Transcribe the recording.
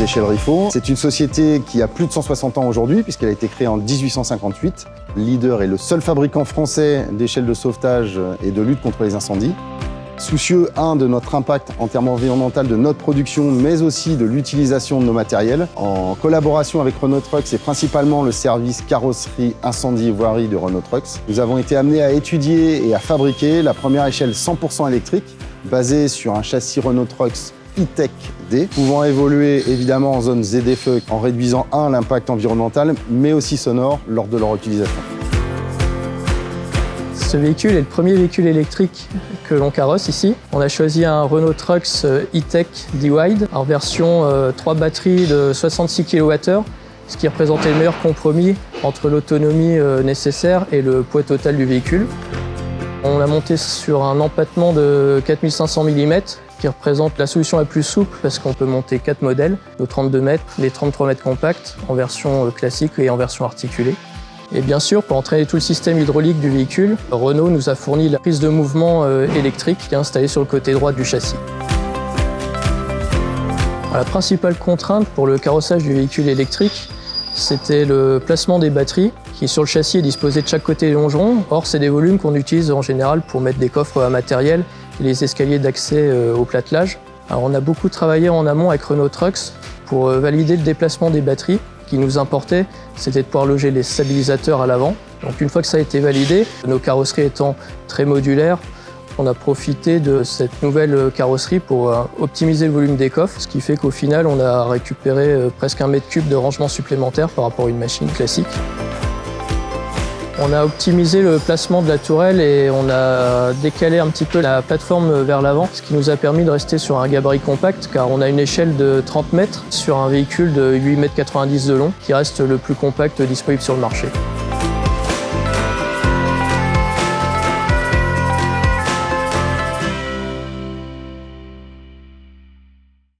les échelles Riffaut. C'est une société qui a plus de 160 ans aujourd'hui, puisqu'elle a été créée en 1858. Leader est le seul fabricant français d'échelles de sauvetage et de lutte contre les incendies. Soucieux, de notre impact en termes environnemental de notre production, mais aussi de l'utilisation de nos matériels. En collaboration avec Renault Trucks et principalement le service carrosserie, incendie et voirie de Renault Trucks, nous avons été amenés à étudier et à fabriquer la première échelle 100% électrique, basée sur un châssis Renault Trucks E-Tech D, pouvant évoluer évidemment en zone ZFE en réduisant l'impact environnemental, mais aussi sonore lors de leur utilisation. Ce véhicule est le premier véhicule électrique que l'on carrosse ici. On a choisi un Renault Trucks E-Tech D-Wide en version 3 batteries de 66 kWh, ce qui représentait le meilleur compromis entre l'autonomie nécessaire et le poids total du véhicule. On l'a monté sur un empattement de 4500 mm qui représente la solution la plus souple parce qu'on peut monter 4 modèles, nos 32 mètres, les 33 mètres compacts en version classique et en version articulée. Et bien sûr, pour entraîner tout le système hydraulique du véhicule, Renault nous a fourni la prise de mouvement électrique qui est installée sur le côté droit du châssis. La principale contrainte pour le carrossage du véhicule électrique, c'était le placement des batteries qui sur le châssis est disposé de chaque côté des longerons. Or, c'est des volumes qu'on utilise en général pour mettre des coffres à matériel et les escaliers d'accès au platelage. Alors, on a beaucoup travaillé en amont avec Renault Trucks pour valider le déplacement des batteries. Ce qui nous importait, c'était de pouvoir loger les stabilisateurs à l'avant. Donc une fois que ça a été validé, nos carrosseries étant très modulaires, on a profité de cette nouvelle carrosserie pour optimiser le volume des coffres, ce qui fait qu'au final, on a récupéré presque 1 mètre cube de rangement supplémentaire par rapport à une machine classique. On a optimisé le placement de la tourelle et on a décalé un petit peu la plateforme vers l'avant, ce qui nous a permis de rester sur un gabarit compact car on a une échelle de 30 mètres sur un véhicule de 8,90 m de long qui reste le plus compact disponible sur le marché.